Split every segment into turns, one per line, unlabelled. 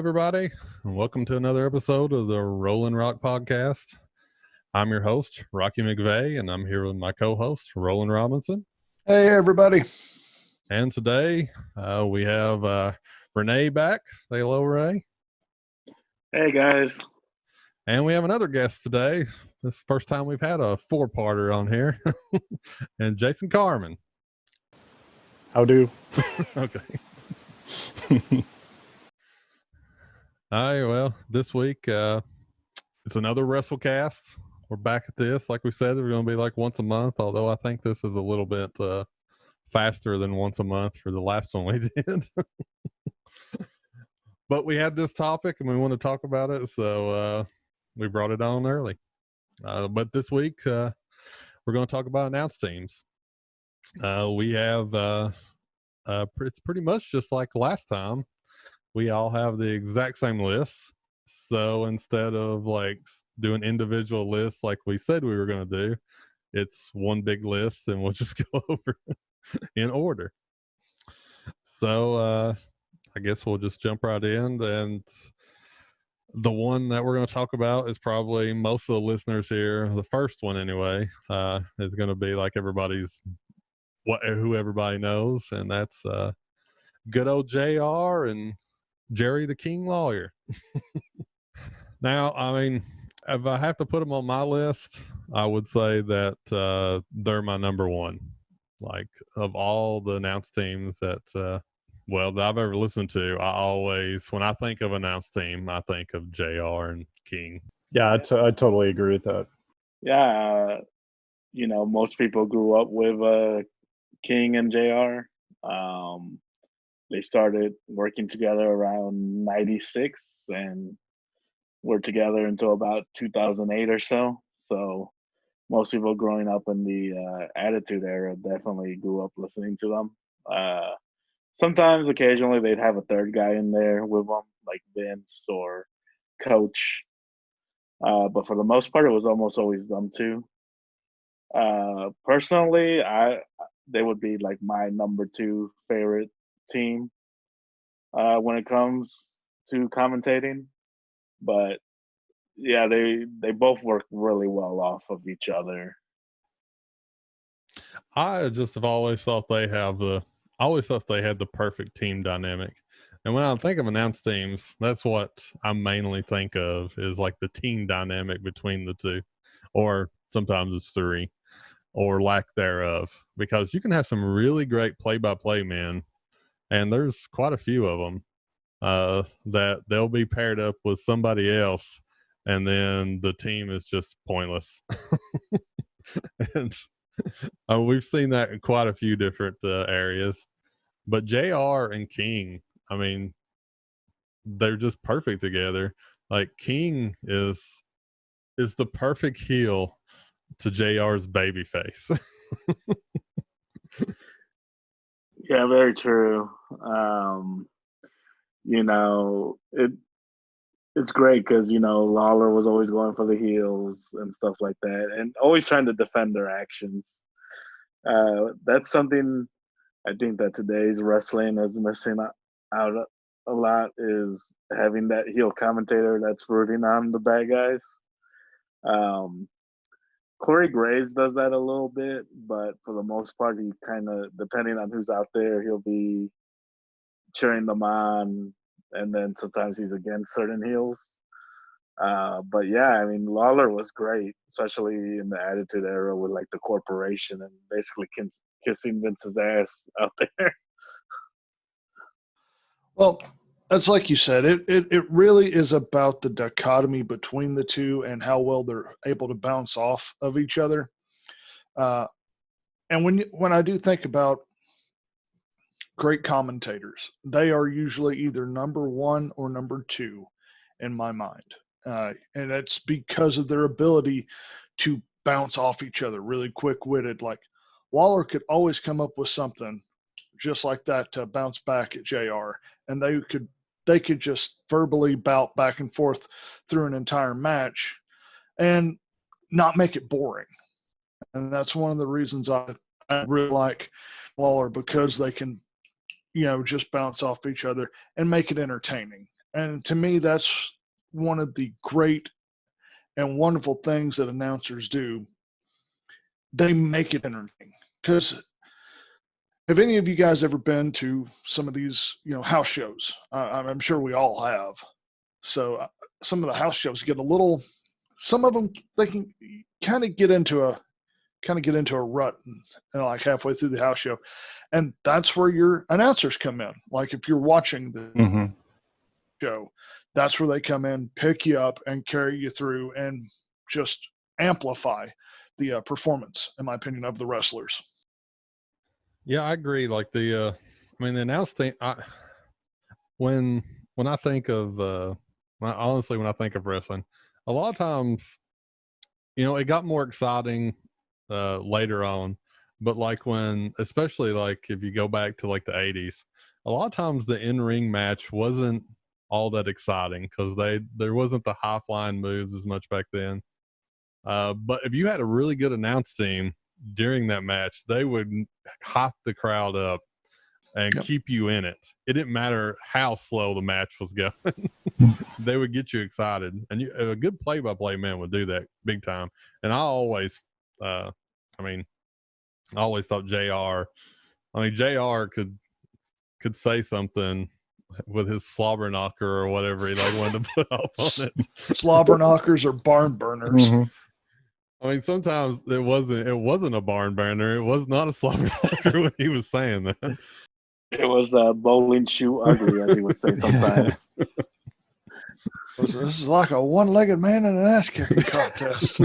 everybody, and welcome to another episode of the Roland Rock Podcast. I'm your host, Rocky McVey, and I'm here with my co-host, Roland Robinson.
Hey, everybody.
And today we have Rene back. Say hello, Ray.
Hey, guys.
And we have another guest today. This is the first time we've had a four-parter on here. And Jason Carman.
How do?
Okay. All right, well, this week it's another Wrestlecast. We're back at this. Like we said, we're going to be like once a month, although I think this is a little bit faster than once a month for the last one we did. But we had this topic and we want to talk about it, so we brought it on early. But this week, we're going to talk about announced teams. We have, it's pretty much just like last time. We all have the exact same lists. So instead of like doing individual lists like we said we were going to do, it's one big list and we'll just go over in order. So I guess we'll just jump right in. And the one that we're going to talk about is probably most of the listeners here. The first one anyway, is going to be like who everybody knows. And that's good old JR and Jerry the King Lawyer. Now, I mean, if I have to put them on my list, I would say that they're my number one. Like, of all the announced teams that I've ever listened to, when I think of announced team, I think of JR and King.
Yeah, I totally agree with that.
Yeah, most people grew up with King and JR. They started working together around 96 and were together until about 2008 or so. So most people growing up in the Attitude Era definitely grew up listening to them. Sometimes, occasionally, they'd have a third guy in there with them, like Vince or Coach. But for the most part, it was almost always them two. Personally, they would be like my number two favorite team when it comes to commentating. But yeah, they both work really well off of each other.
I just have always thought they had the perfect team dynamic. And when I think of announced teams, that's what I mainly think of is like the team dynamic between the two, or sometimes it's three, or lack thereof, because you can have some really great play-by-play men, and there's quite a few of them that they'll be paired up with somebody else, and then the team is just pointless. And we've seen that in quite a few different areas. But JR and King, I mean, they're just perfect together. Like, King is the perfect heel to JR's baby face.
Yeah, very true. It's great because, Lawler was always going for the heels and stuff like that and always trying to defend their actions. That's something I think that today's wrestling is missing out a lot, is having that heel commentator that's rooting on the bad guys. Corey Graves does that a little bit, but for the most part, he kind of, depending on who's out there, he'll be cheering them on, and then sometimes he's against certain heels. But yeah, I mean, Lawler was great, especially in the Attitude Era with like the corporation and basically kissing Vince's ass out there.
Well, that's like you said. It really is about the dichotomy between the two and how well they're able to bounce off of each other. And when I do think about great commentators, they are usually either number one or number two in my mind. And that's because of their ability to bounce off each other, really quick-witted. Like, Lawler could always come up with something just like that to bounce back at JR, and they could just verbally bout back and forth through an entire match and not make it boring. And that's one of the reasons I really like Lawler, because they can, just bounce off each other and make it entertaining. And to me, that's one of the great and wonderful things that announcers do. They make it entertaining. Because have any of you guys ever been to some of these, house shows? I'm sure we all have. So some of the house shows get a little. Some of them they can kind of get into a rut and like halfway through the house show, and that's where your announcers come in. Like if you're watching the show, that's where they come in, pick you up, and carry you through, and just amplify the performance, in my opinion, of the wrestlers.
Yeah, I agree. Like the announce thing. When I think of honestly, when I think of wrestling, a lot of times, it got more exciting later on. But like especially like if you go back to like the 80s, a lot of times the in-ring match wasn't all that exciting because there wasn't the high flying moves as much back then. But if you had a really good announce team during that match, they would hype the crowd up and keep you in it. It didn't matter how slow the match was going. They would get you excited. And a good play-by-play man would do that big time. And I always, I always thought JR could say something with his slobber knocker or whatever he wanted to put up on it.
Slobber knockers or barn burners.
Sometimes it wasn't a barn burner. It was not a slobber knocker when he was saying that.
It was a bowling shoe ugly, as he would say sometimes.
This is like a one-legged man in an ass-kicking contest.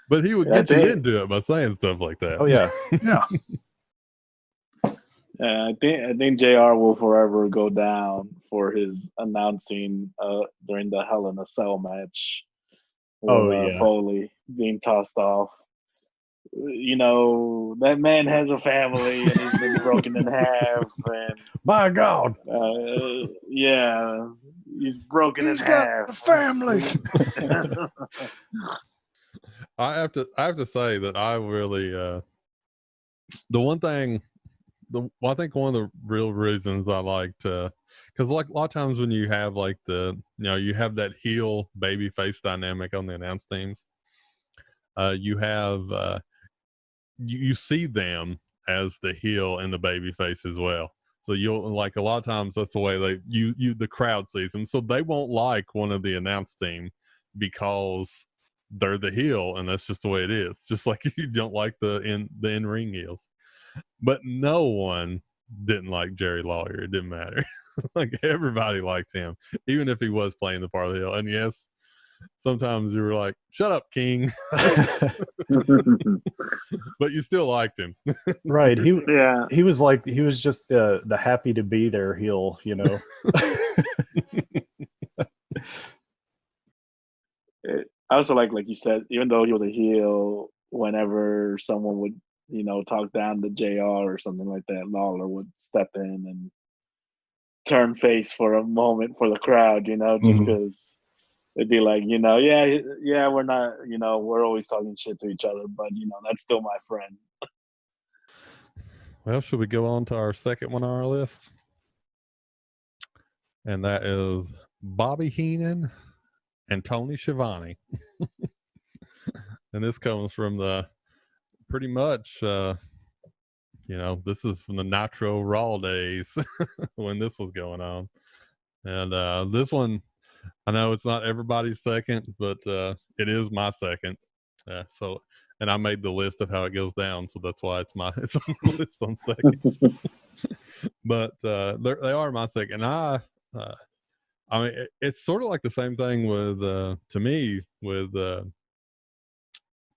But he would get you into it by saying stuff like that.
Oh yeah,
yeah.
I think JR will forever go down for his announcing during the Hell in a Cell match. With, Foley being tossed off. That man has a family and he's been broken in half. And
my God,
yeah, he's broken in half.
He's got a family.
I have to say that I really the one thing. I think one of the real reasons I liked, because like a lot of times when you have like you have that heel baby face dynamic on the announce teams, you have you see them as the heel and the baby face as well. So you'll like a lot of times that's the way the crowd sees them. So they won't like one of the announce team because they're the heel, and that's just the way it is. Just like you don't like the in-ring heels. But no one didn't like Jerry Lawyer. It didn't matter. Like everybody liked him, even if he was playing the part of the heel. And yes, sometimes you were like, "Shut up, King," but you still liked him,
right? He was just the happy to be there heel,
I also like you said, even though he was a heel, whenever someone would talk down to JR or something like that, Lawler would step in and turn face for a moment for the crowd, just because it'd be like, yeah, we're not, we're always talking shit to each other, but, that's still my friend.
Well, should we go on to our second one on our list? And that is Bobby Heenan and Tony Schiavone. And this comes from the pretty much, this is from the Nitro Raw days when this was going on. And this one, I know it's not everybody's second, but it is my second. And I made the list of how it goes down, so that's why it's on the list on second. But they are my second. It's sort of like the same thing with, to me, with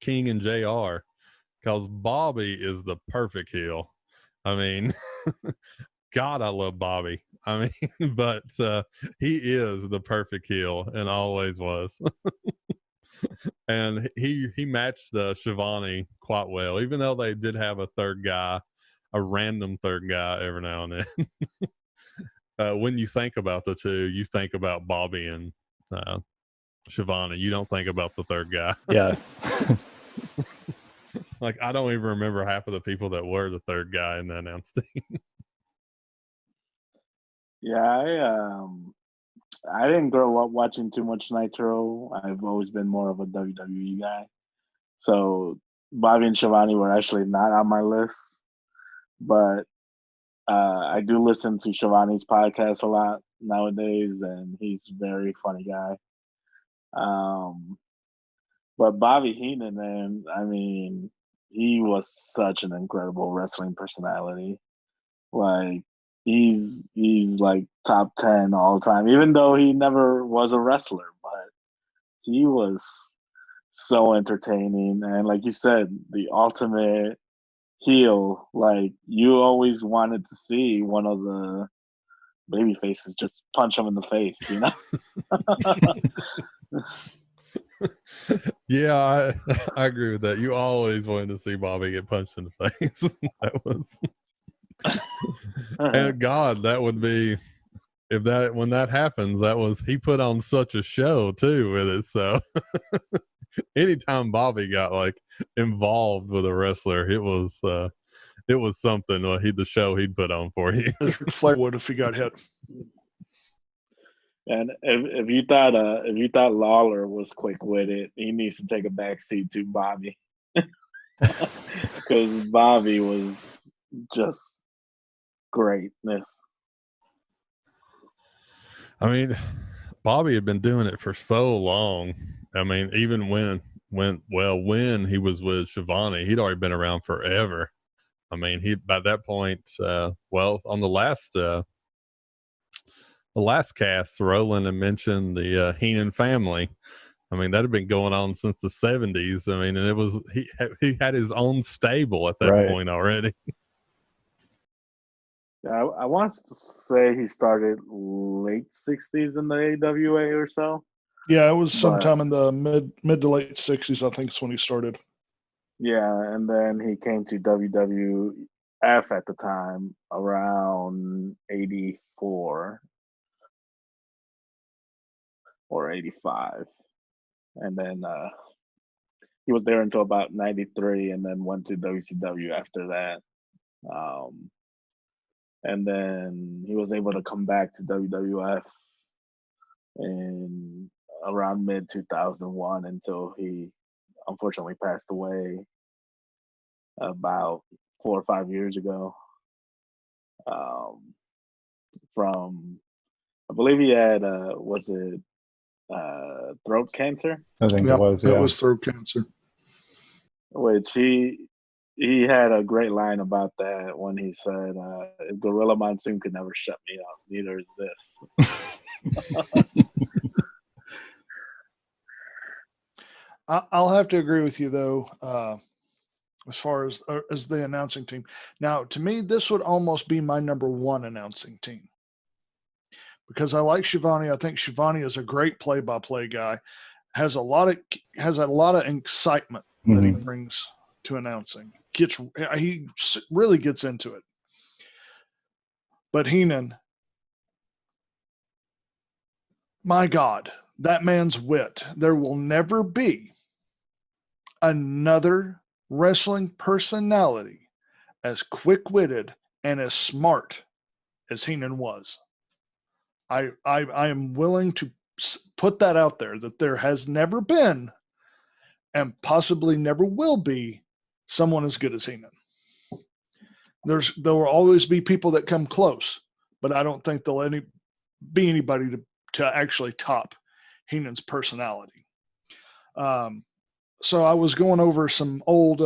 King and JR, because Bobby is the perfect heel. God, I love Bobby. But he is the perfect heel and always was. And he matched Schiavone quite well, even though they did have a third guy, a random third guy every now and then. When you think about the two, you think about Bobby and Schiavone. You don't think about the third guy.
Yeah.
Like, I don't even remember half of the people that were the third guy in the announce team.
Yeah, I didn't grow up watching too much Nitro. I've always been more of a WWE guy. So Bobby and Shivani were actually not on my list, but I do listen to Shivani's podcast a lot nowadays, and he's a very funny guy. But Bobby Heenan, man, I mean, he was such an incredible wrestling personality. Like he's like top 10 all time, even though he never was a wrestler, but he was so entertaining. And like you said, the ultimate heel. Like you always wanted to see one of the baby faces just punch him in the face, you know?
Yeah, I agree with that. You always wanted to see Bobby get punched in the face. That was and God, that would be when that happens, he put on such a show too with it. So anytime Bobby got like involved with a wrestler, it was something. The show he'd put on for you.
As Ric Flair would if he got hit.
And if you thought Lawler was quick with it, he needs to take a back seat to Bobby, because Bobby was just greatness.
I mean, Bobby had been doing it for so long. I mean, even when he was with Shivani, he'd already been around forever. I mean, by that point, on the last cast, Roland had mentioned the Heenan family. I mean, that had been going on since the 70s. I mean, and it was he had his own stable at that point already.
Yeah, I want to say he started late 60s in the AWA or so.
Yeah, it was sometime in the mid to late 60s, I think is when he started.
Yeah, and then he came to WWF at the time around 84 or 85. And then he was there until about 93 and then went to WCW after that. And then he was able to come back to WWF in around mid 2001 until he unfortunately passed away about 4 or 5 years ago. From, I believe he had, was it throat cancer?
I think it was, yeah.
It was throat cancer.
Which he had a great line about that when he said, if Gorilla Monsoon could never shut me up, neither is this.
I'll have to agree with you, though, as far as the announcing team. Now, to me, this would almost be my number one announcing team. Because I like Shivani. I think Shivani is a great play-by-play guy. Has a lot of excitement that he brings to announcing. He really gets into it. But Heenan, my God, that man's wit. There will never be another wrestling personality as quick-witted and as smart as Heenan was. I am willing to put that out there, that there has never been and possibly never will be someone as good as Heenan. There will always be people that come close, but I don't think there'll be anybody to actually top Heenan's personality. So I was going over some old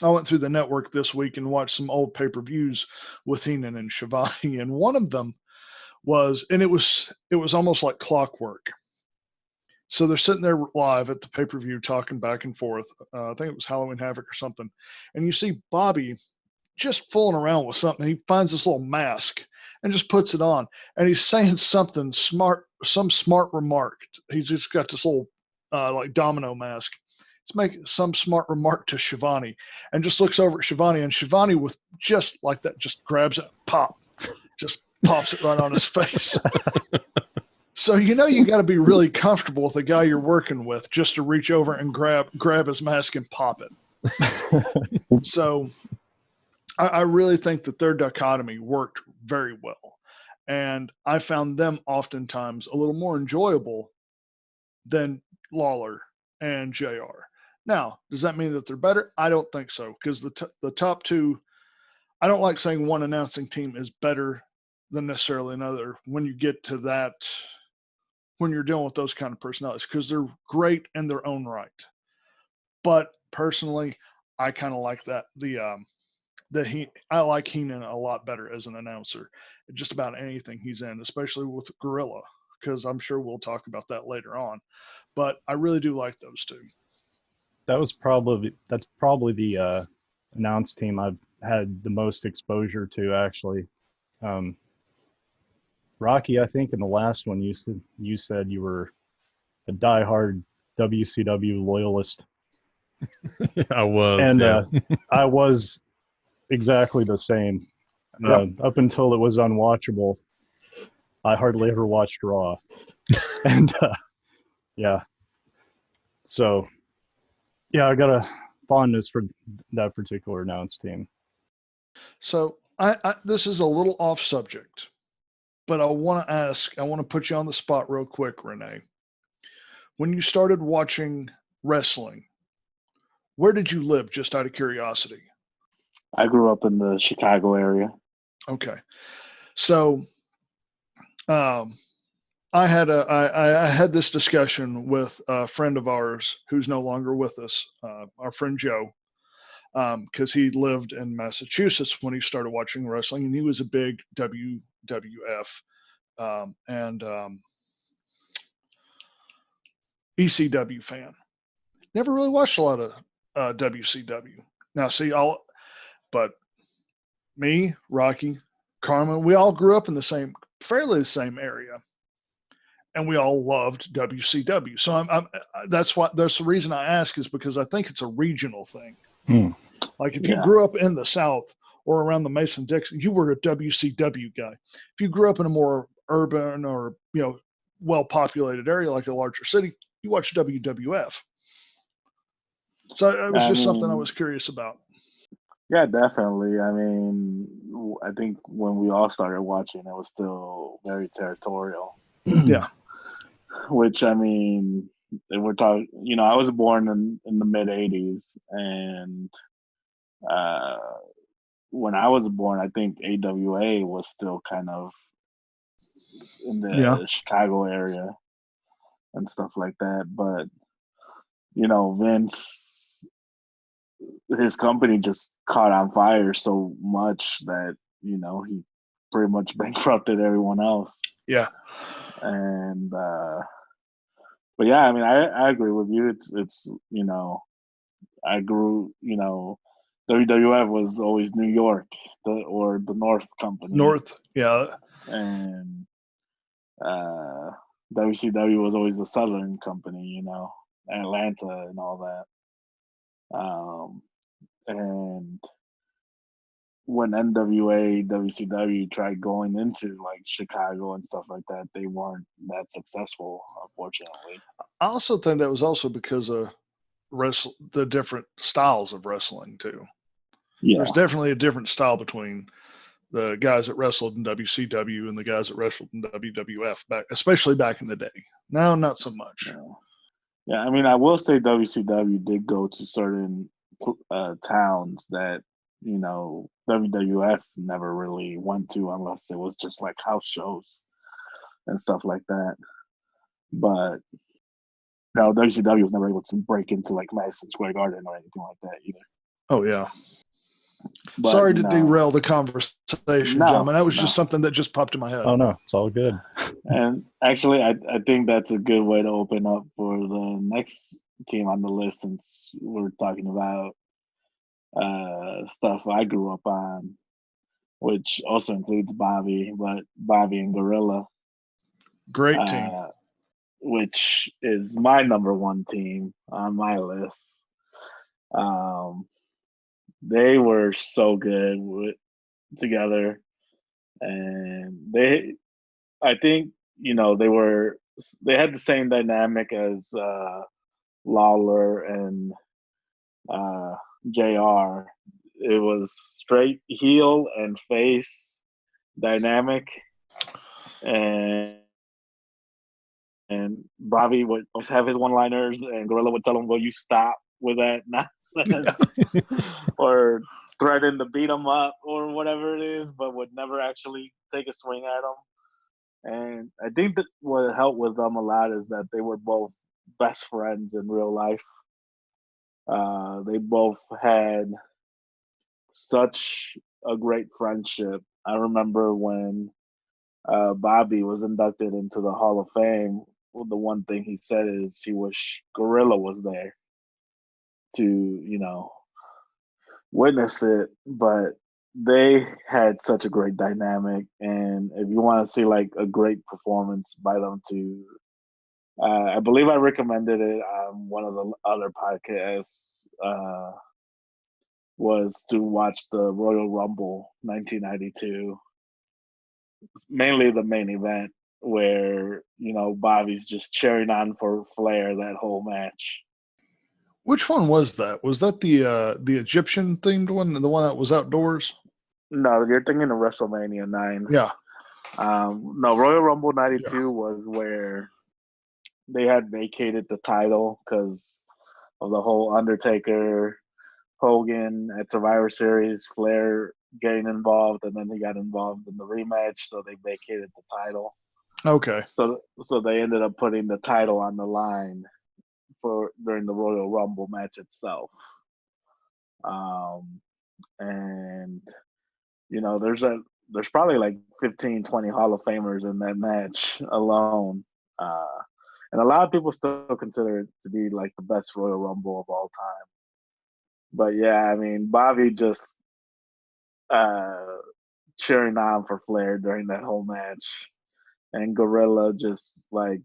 I went through the network this week and watched some old pay-per-views with Heenan and Shivani, and one of them was, and it was almost like clockwork. So they're sitting there live at the pay-per-view talking back and forth. I think it was Halloween Havoc or something. And you see Bobby just fooling around with something. He finds this little mask and just puts it on. And he's saying something smart, some smart remark. He's just got this little like domino mask. He's making some smart remark to Shivani and just looks over at Shivani. And Shivani, with just like that, just grabs it, just pops it right on his face. So you got to be really comfortable with the guy you're working with just to reach over and grab his mask and pop it. So I really think that their dichotomy worked very well. And I found them oftentimes a little more enjoyable than Lawler and JR. Now, does that mean that they're better? I don't think so, because the top two, I don't like saying one announcing team is better than necessarily another when you get to that, when you're dealing with those kind of personalities, because they're great in their own right. But personally, I kind of like that. I like Heenan a lot better as an announcer, just about anything he's in, especially with Gorilla, because I'm sure we'll talk about that later on. But I really do like those two.
That's probably the announce team I've had the most exposure to, actually. Rocky, I think in the last one you said you were a diehard WCW loyalist.
I was,
and
yeah.
I was exactly the same. Up until it was unwatchable, I hardly ever watched Raw. And yeah, so yeah, I got a fondness for that particular announce team.
So I this is a little off subject, but I want to put you on the spot real quick, Rene. When you started watching wrestling, where did you live, just out of curiosity?
I grew up in the Chicago area.
Okay. So I had this discussion with a friend of ours who's no longer with us, our friend Joe, because he lived in Massachusetts when he started watching wrestling, and he was a big WWF and ECW fan. Never really watched a lot of WCW. Now, but me, Rocky, Carman, we all grew up in fairly the same area, and we all loved WCW. So that's the reason I ask, is because I think it's a regional thing. Like if you grew up in the South or around the Mason-Dixon, you were a WCW guy. If you grew up in a more urban or well-populated area like a larger city, you watched WWF. So it was just something I was curious about.
Yeah, definitely. I mean, I think when we all started watching, it was still very territorial.
Yeah.
Which, I mean, we're talking, I was born in the mid 80s, and when I was born, I think AWA was still kind of in the Chicago area and stuff like that. But, Vince, his company just caught on fire so much that, he pretty much bankrupted everyone else.
Yeah.
And, but yeah, I mean, I agree with you. It's I grew, WWF was always New York, or the North company.
North, yeah.
And WCW was always the Southern company, Atlanta and all that. And when NWA, WCW tried going into like Chicago and stuff like that, they weren't that successful, unfortunately.
I also think that was also because of the different styles of wrestling too. Yeah. There's definitely a different style between the guys that wrestled in WCW and the guys that wrestled in WWF, especially back in the day. Now, not so much.
Yeah, I mean, I will say WCW did go to certain towns that, WWF never really went to, unless it was just like house shows and stuff like that. But WCW was never able to break into like Madison Square Garden or anything like that either.
Oh yeah. But, sorry to derail the conversation, gentlemen. That was just something that just popped in my head.
Oh no, it's all good.
And actually, I think that's a good way to open up for the next team on the list, since we're talking about stuff I grew up on, which also includes Bobby and Gorilla.
Great team.
Which is my number one team on my list. They were so good together, and I think, they had the same dynamic as Lawler and JR. It was straight heel and face dynamic. and Bobby would always have his one-liners, and Gorilla would tell him, "Will you stop with that nonsense?" or threaten to beat him up or whatever it is, but would never actually take a swing at him. And I think that what helped with them a lot is that they were both best friends in real life. They both had such a great friendship. I remember when Bobby was inducted into the Hall of Fame, well, the one thing he said is he wish Gorilla was there to, witness it. But they had such a great dynamic, and if you want to see like a great performance by them two, I believe I recommended it on one of the other podcasts. Was to watch the Royal Rumble 1992, mainly the main event where Bobby's just cheering on for Flair that whole match.
Which one was that? Was that the Egyptian themed one, the one that was outdoors?
No, you're thinking of WrestleMania 9.
Yeah.
No, Royal Rumble 92 was where they had vacated the title because of the whole Undertaker Hogan at Survivor Series, Flair getting involved, and then he got involved in the rematch, so they vacated the title.
Okay.
So they ended up putting the title on the line during the Royal Rumble match itself. And there's probably like 15, 20 Hall of Famers in that match alone. And a lot of people still consider it to be like the best Royal Rumble of all time. But yeah, I mean, Bobby just cheering on for Flair during that whole match. And Gorilla just like,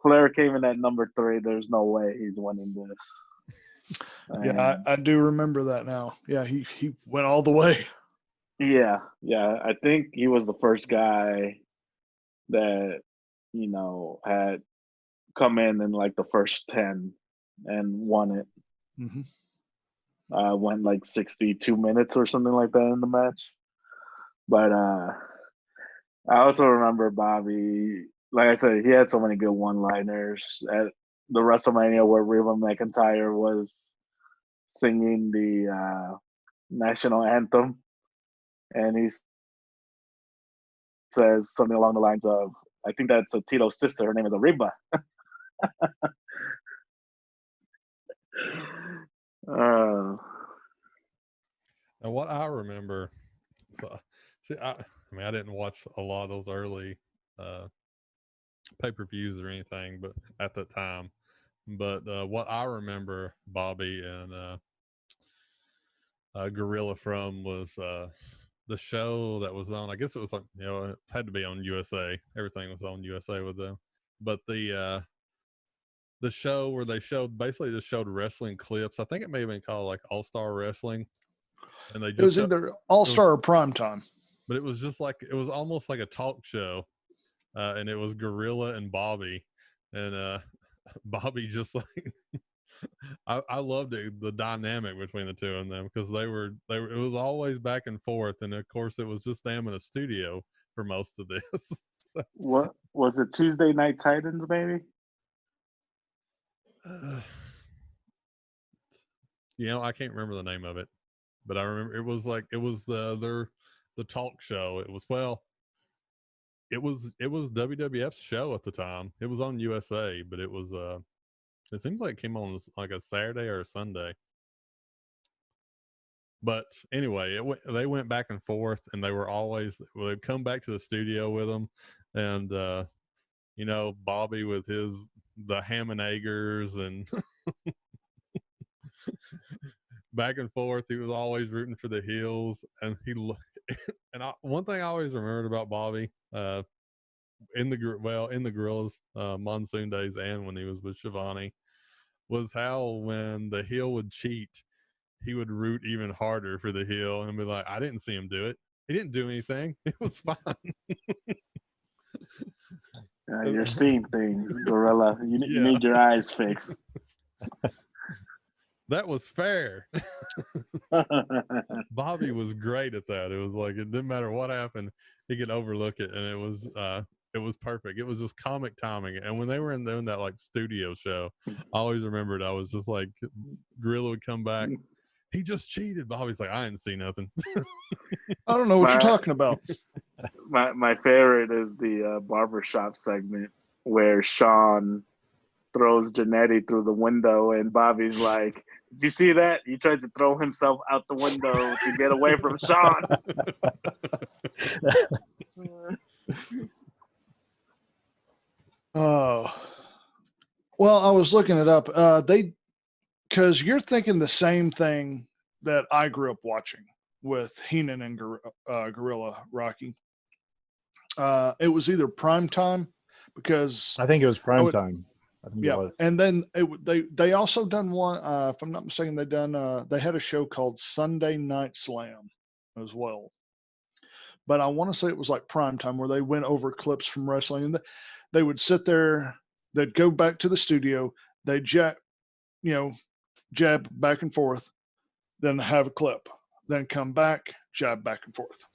Flair came in at number 3. There's no way he's winning this.
Yeah, I do remember that now. Yeah, he went all the way.
Yeah. I think he was the first guy that, had come in like the first 10 and won it.
Mm-hmm.
Went like 62 minutes or something like that in the match. But I also remember Bobby, like I said, he had so many good one-liners at the WrestleMania where Reba McEntire was singing the national anthem. And he says something along the lines of, I think that's a Tito's sister. Her name is Reba.
And what I remember, so see, I mean, I didn't watch a lot of those early pay-per-views or anything, but at that time. But what I remember Bobby and Gorilla from was the show that was on. I guess it was like it had to be on USA. Everything was on USA with them. But the show where they just showed wrestling clips. I think it may have been called like All Star Wrestling. And it
was either All Star or Prime Time.
But it was just like, it was almost like a talk show. And it was Gorilla and Bobby. And Bobby just like, I loved it, the dynamic between the two of them, because they were, it was always back and forth. And of course, it was just them in a studio for most of this. So,
what was it? Tuesday Night Titans, maybe?
I can't remember the name of it. But I remember it was the talk show. It was WWF's show at the time. It was on USA, but it was it seems like it came on like a Saturday or a Sunday. But anyway, they went back and forth, and they'd come back to the studio with them, and Bobby with the ham and eggers and back and forth. He was always rooting for the heels, and one thing I always remembered about Bobby, in the Gorillas Monsoon days and when he was with Shivani, was how when the heel would cheat, he would root even harder for the heel and be like, "I didn't see him do it. He didn't do anything. It was fine."
You're seeing things, Gorilla. You need your eyes fixed.
that was fair. Bobby was great at that. It was like it didn't matter what happened, he could overlook it, and it was perfect. It was just comic timing. And when they were doing that like studio show, I always remembered. I was just like, Gorilla would come back. He just cheated. Bobby's like, I didn't see nothing.
I don't know what you're talking about.
My favorite is the barbershop segment where Sean throws Jannetty through the window, and Bobby's like, "Did you see that? He tried to throw himself out the window to get away from Sean."
Oh, well, I was looking it up. Because you're thinking the same thing that I grew up watching with Heenan and Gorilla, Rocky. It was either prime time, because
I think it was prime time. I think it was.
And then they also done one. If I'm not mistaken, they had a show called Sunday Night Slam as well. But I want to say it was like prime time, where they went over clips from wrestling, and they would sit there. They'd go back to the studio. They'd jab back and forth, then have a clip, then come back, jab back and forth.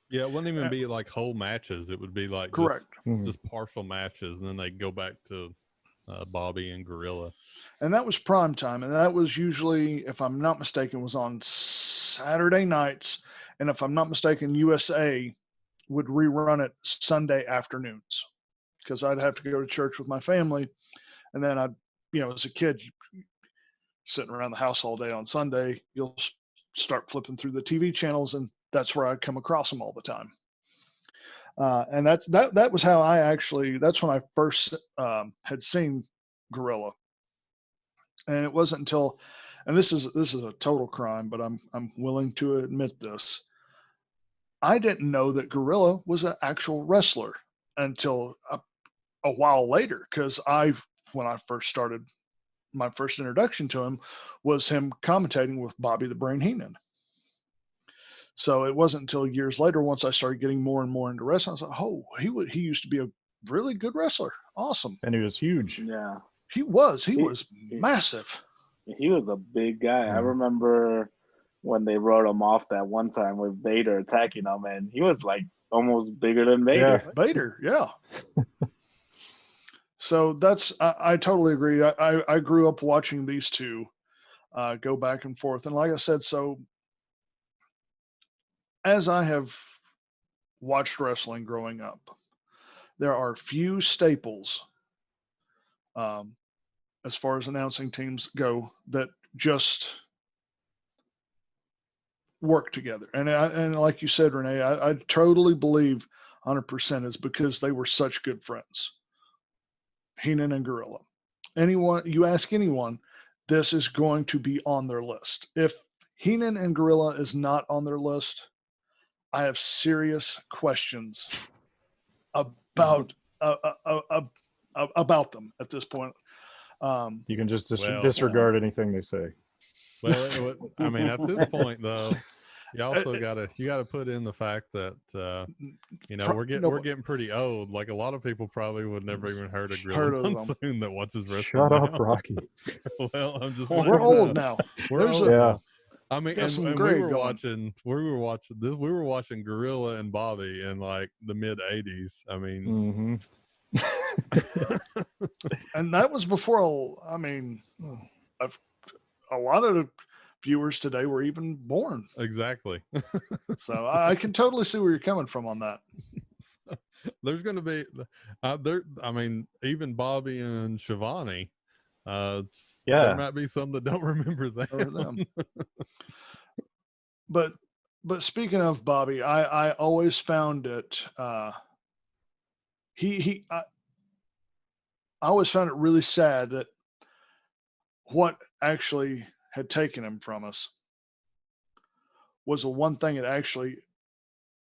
Yeah, it wouldn't even be like whole matches. It would be like
correct,
just partial matches, and then they'd go back to Bobby and Gorilla.
And that was prime time, and that was usually, if I'm not mistaken, was on Saturday nights, and if I'm not mistaken, USA would rerun it Sunday afternoons, because I'd have to go to church with my family, and then I'd, as a kid, sitting around the house all day on Sunday, you'll start flipping through the TV channels, and that's where I'd come across them all the time. And that was how that's when I first had seen Gorilla. And it wasn't until, and this is a total crime, but I'm willing to admit this, I didn't know that Gorilla was an actual wrestler until a while later, because when I first started, my first introduction to him was him commentating with Bobby the Brain Heenan. So it wasn't until years later, once I started getting more and more into wrestling, I was like, oh, he used to be a really good wrestler. Awesome.
And he was huge.
Yeah.
He was massive.
He was a big guy. I remember when they wrote him off that one time with Vader attacking him, and he was like almost bigger than Vader.
Yeah, Vader, yeah. So I totally agree. I grew up watching these two go back and forth. And like I said, so as I have watched wrestling growing up, there are few staples as far as announcing teams go that just work together. And like you said, Rene, I totally believe 100% is because they were such good friends. Heenan and Gorilla. You ask anyone, this is going to be on their list. If Heenan and Gorilla is not on their list, I have serious questions about them at this point.
You can just disregard anything they say.
Well, I mean, at this point, though, you also gotta put in the fact that we're getting pretty old. Like a lot of people probably would never even heard of Gorilla Monsoon that watches wrestling.
Shut up, Rocky.
Well, I'm just
we're old now.
We're old now. I mean, and we were watching Gorilla and Bobby in like the mid '80s. I mean,
and that was before. I mean, a lot of the viewers today were even born.
Exactly.
So I can totally see where you're coming from on that.
There's going to be I mean, even Bobby and Shivani. There might be some that don't remember them.
But speaking of Bobby, I always found it I always found it really sad that what actually had taken him from us was the one thing that actually,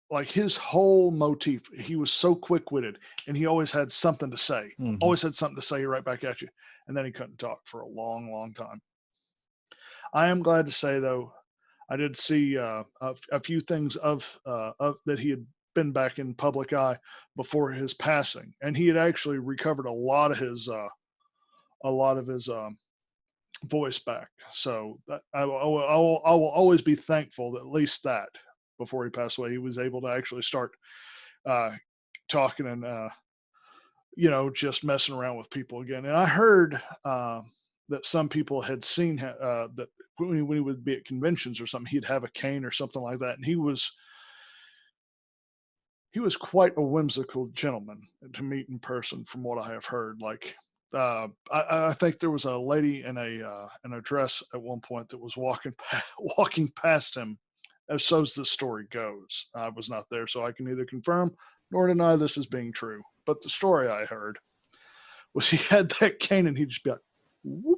like his whole motif, he was so quick-witted, and he always had something to say. Always had something to say right back at you, and then he couldn't talk for a long, long time. I am glad to say, though, I did see a few things of that he had been back in public eye before his passing, and he had actually recovered a lot of his voice back. So I will always be thankful that at least that before he passed away, he was able to actually start talking and just messing around with people again. And I heard that some people had seen that when he would be at conventions or something, he'd have a cane or something like that, and he was quite a whimsical gentleman to meet in person, from what I have heard. Like, I think there was a lady in a dress at one point that was walking past him. As so as the story goes, I was not there, so I can neither confirm nor deny this as being true. But the story I heard was he had that cane and he'd just be like, whoop,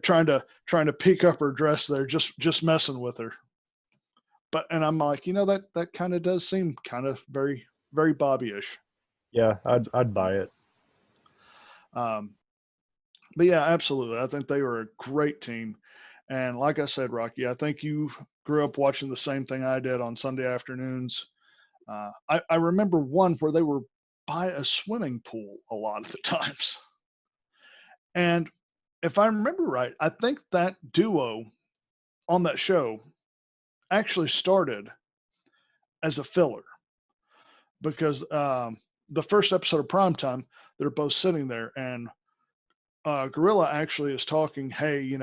trying to peek up her dress there, just messing with her. And I'm like, that kind of does seem kind of very, very Bobby-ish.
Yeah, I'd buy it.
But yeah, absolutely. I think they were a great team. And like I said, Rocky, I think you grew up watching the same thing I did on Sunday afternoons. I remember one where they were by a swimming pool a lot of the times. And if I remember right, I think that duo on that show actually started as a filler, because the first episode of Primetime, they're both sitting there, and Gorilla actually is talking, hey,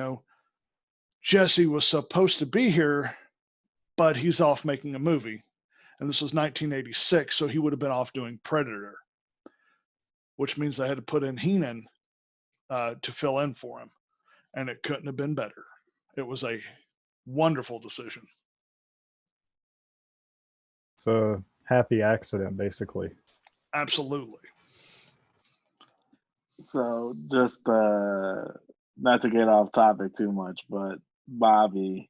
Jesse was supposed to be here, but he's off making a movie. And this was 1986, so he would have been off doing Predator, which means they had to put in Heenan to fill in for him. And it couldn't have been better. It was a wonderful decision.
It's a happy accident, basically.
Absolutely.
So just not to get off topic too much, but Bobby,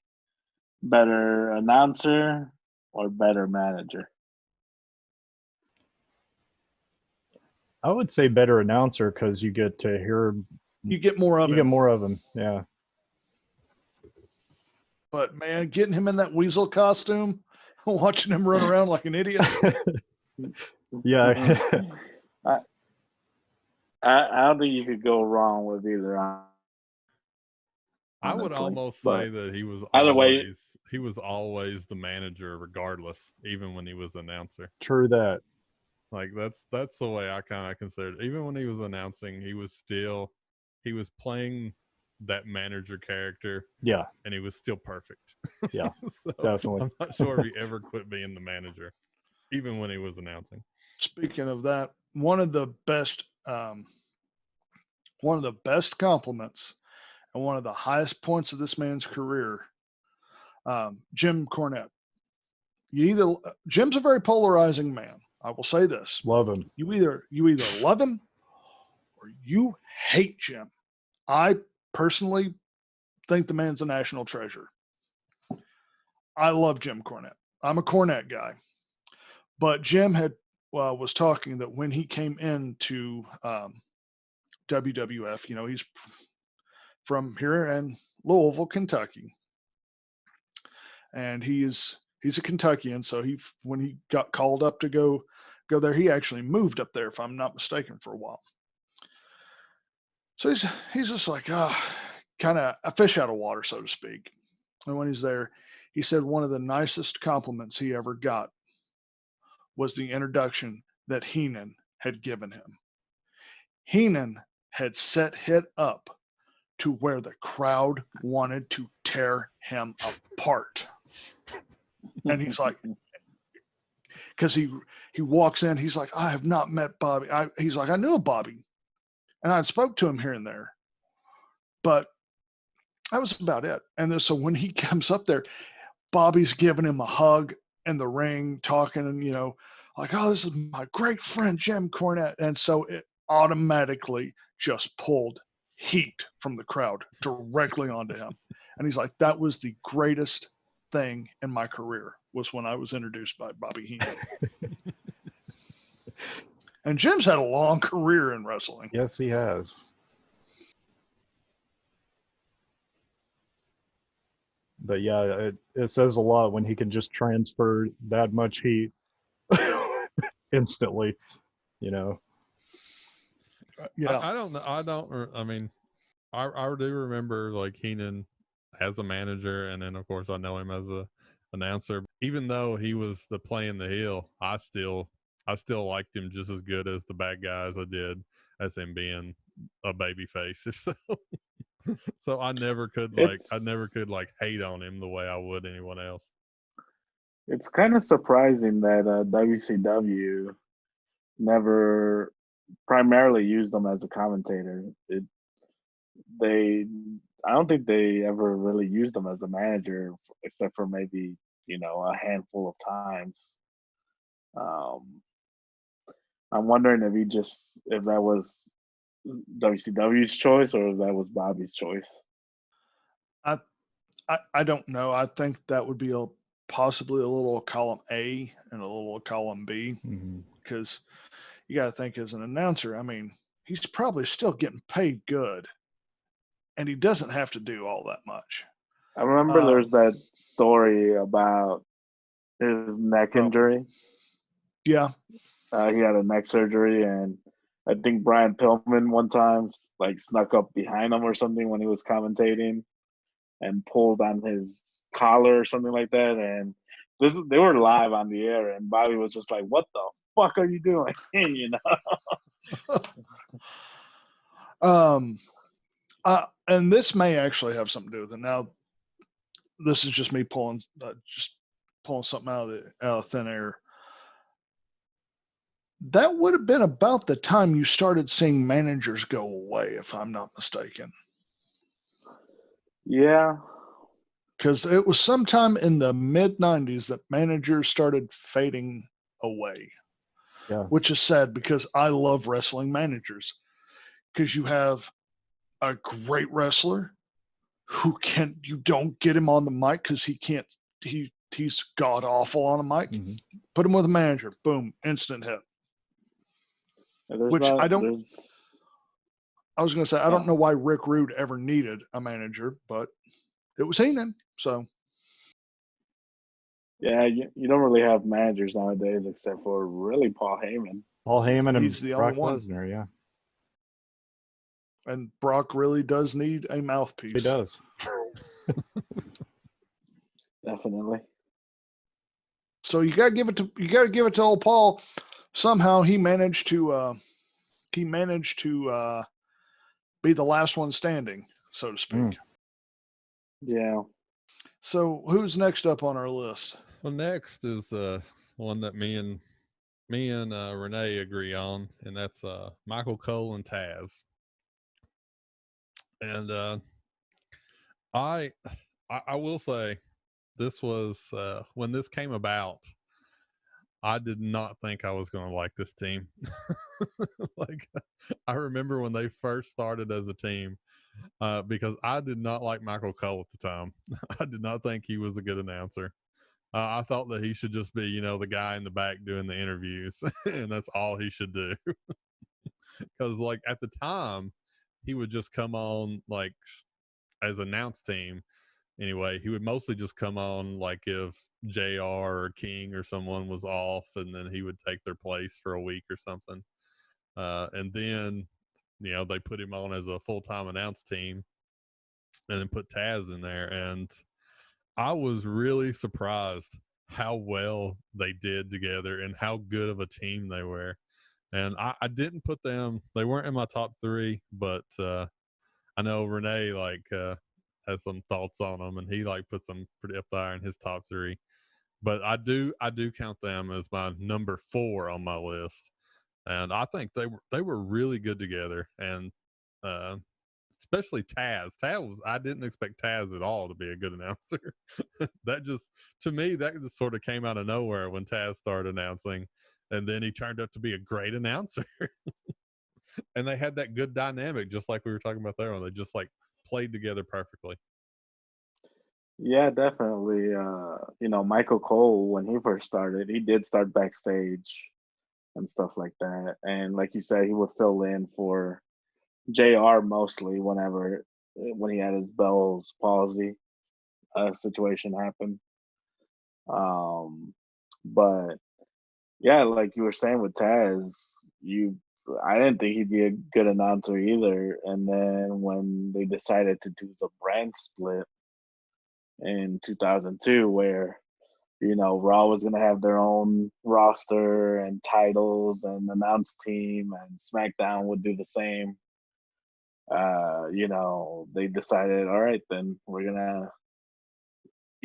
better announcer or better manager?
I would say better announcer, because you get to hear.
You get more of
You
him.
get more of them, yeah.
But man, getting him in that weasel costume, watching him run around like an idiot.
Yeah.
I don't think you could go wrong with either.
I would
honestly,
almost say that he was
either way-
always the manager, regardless, even when he was announcer.
True that.
Like that's the way I kind of considered it. Even when he was announcing, he was playing that manager character.
Yeah.
And he was still perfect.
Yeah.
So
definitely.
I'm not sure if he ever quit being the manager, even when he was announcing.
Speaking of that, one of the best compliments and one of the highest points of this man's career, Jim Cornette. Jim's a very polarizing man. I will say this.
Love him.
You either love him or you hate Jim. I personally think the man's a national treasure. I love Jim Cornette. I'm a Cornette guy. But Jim was talking that when he came into WWF, he's from here in Louisville, Kentucky, and he's a Kentuckian. So when he got called up to go there, he actually moved up there, if I'm not mistaken, for a while. So he's just like kind of a fish out of water, so to speak. And when he's there, he said one of the nicest compliments he ever got was the introduction that Heenan had given him. Heenan had set it up to where the crowd wanted to tear him apart. And he's like, because he walks in, he's like, I have not met Bobby. He's like, I knew Bobby, and I'd spoke to him here and there, but that was about it. And then, so when he comes up there, Bobby's giving him a hug in the ring, talking, and like, oh, this is my great friend Jim Cornette. And so it automatically just pulled heat from the crowd directly onto him. And he's like, that was the greatest thing in my career, was when I was introduced by Bobby Heenan. And Jim's had a long career in wrestling.
Yes, he has. But yeah, it says a lot when he can just transfer that much heat instantly,
Yeah.
I don't know. I mean, I do remember like Heenan as a manager, and then of course I know him as a announcer. Even though he was the playing the heel, I still liked him just as good as the bad guys I did as him being a baby face. So so I never could hate on him the way I would anyone else.
It's kind of surprising that WCW never primarily used him as a commentator. They I don't think they ever really used him as a manager except for maybe, a handful of times. Um, I'm wondering if that was WCW's choice or if that was Bobby's choice.
I, I don't know. I think that would be possibly a little column A and a little column B, because you got to think as an announcer. I mean, he's probably still getting paid good, and he doesn't have to do all that much.
I remember there's that story about his neck injury.
Yeah.
He had a neck surgery, and I think Brian Pillman one time snuck up behind him or something when he was commentating and pulled on his collar or something like that. And they were live on the air, and Bobby was just like, "What the fuck are you doing?"
And this may actually have something to do with it. Now, this is just me pulling something out of thin air. That would have been about the time you started seeing managers go away, if I'm not mistaken.
Yeah.
Because it was sometime in the mid-90s that managers started fading away.
Yeah.
Which is sad because I love wrestling managers. Because you have a great wrestler who you don't get him on the mic because he's god awful on a mic.
Mm-hmm.
Put him with a manager, boom, instant hit. I was going to say, I don't know why Rick Rude ever needed a manager, but it was Heenan. So,
yeah, you don't really have managers nowadays except for really Paul Heyman.
He's the Brock only one. Lesnar, yeah.
And Brock really does need a mouthpiece.
He does.
Definitely.
So you gotta give it to old Paul. Somehow he managed to be the last one standing, so to speak.
Yeah.
So who's next up on our list?
Well, next is one that me and Rene agree on, and that's Michael Cole and Taz. And I will say, this was when this came about, I did not think I was going to like this team. Like, I remember when they first started as a team, because I did not like Michael Cole at the time. I did not think he was a good announcer. I thought that he should just be, the guy in the back doing the interviews, and that's all he should do. Because, like, at the time, he would just come on, like, as announce team. Anyway, he would mostly just come on, like, if JR or King or someone was off, and then he would take their place for a week or something. And then, they put him on as a full-time announce team and then put Taz in there. And I was really surprised how well they did together and how good of a team they were. And I didn't put them, they weren't in my top three, but I know Rene has some thoughts on them, and he puts them pretty up there in his top three. But I do count them as my number 4 on my list. And I think they were really good together. And especially Taz. I didn't expect Taz at all to be a good announcer. That just sort of came out of nowhere when Taz started announcing, and then he turned out to be a great announcer. And they had that good dynamic, just like we were talking about there, when they just played together perfectly.
Yeah, definitely. Michael Cole, when he first started, he did start backstage and stuff like that. And like you said, he would fill in for JR mostly when he had his Bell's palsy situation happen. But yeah, like you were saying with Taz, you I didn't think he'd be a good announcer either. And then when they decided to do the brand split in 2002, where Raw was going to have their own roster and titles and announce team, and SmackDown would do the same. They decided, all right, then we're gonna,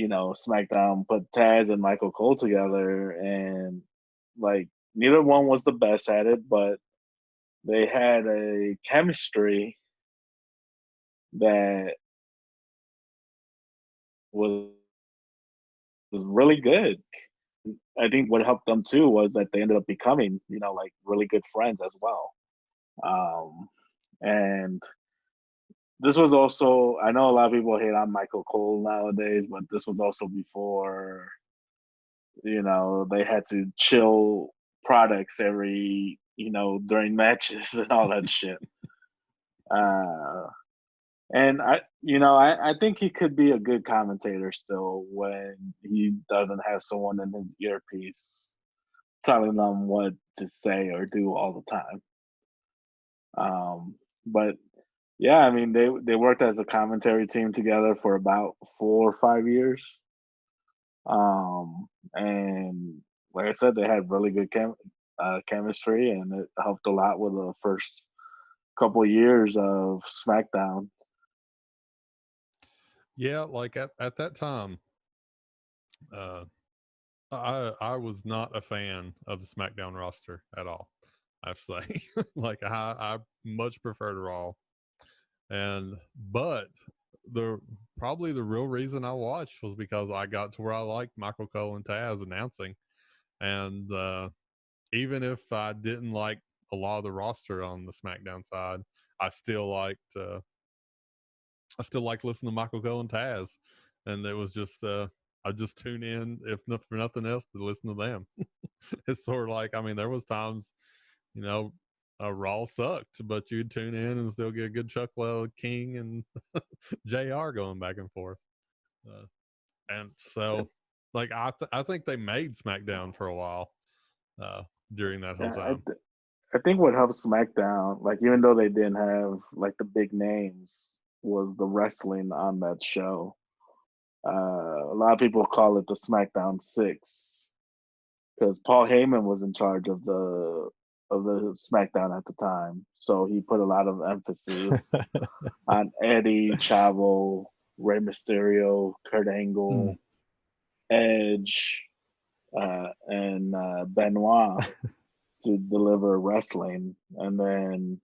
SmackDown put Taz and Michael Cole together, and like neither one was the best at it, but they had a chemistry that was really good. I think what helped them too was that they ended up becoming, like really good friends as well. And this was also, I know a lot of people hate on Michael Cole nowadays, but this was also before, they had to chill products every, during matches and all that shit. And I think he could be a good commentator still when he doesn't have someone in his earpiece telling them what to say or do all the time. But yeah, I mean, they worked as a commentary team together for about 4 or 5 years. And like I said, they had really good chemistry, and it helped a lot with the first couple of years of SmackDown.
Yeah, like at that time, I was not a fan of the SmackDown roster at all. I have to say, like I much preferred Raw, but probably the real reason I watched was because I got to where I liked Michael Cole and Taz announcing, and even if I didn't like a lot of the roster on the SmackDown side, I still liked listening to Michael Cole and Taz, and it was just I just tune in if not for nothing else to listen to them. It's sort of like, I mean, there was times, Raw sucked, but you'd tune in and still get a good chuckle of King and JR going back and forth. And so, like, I think they made SmackDown for a while during that whole time.
I think what helped SmackDown, like even though they didn't have like the big names, was the wrestling on that show. A lot of people call it the SmackDown Six because Paul Heyman was in charge of the SmackDown at the time, so he put a lot of emphasis on Eddie, Chavo, Rey Mysterio, Kurt Angle, Edge, and Benoit to deliver wrestling. And then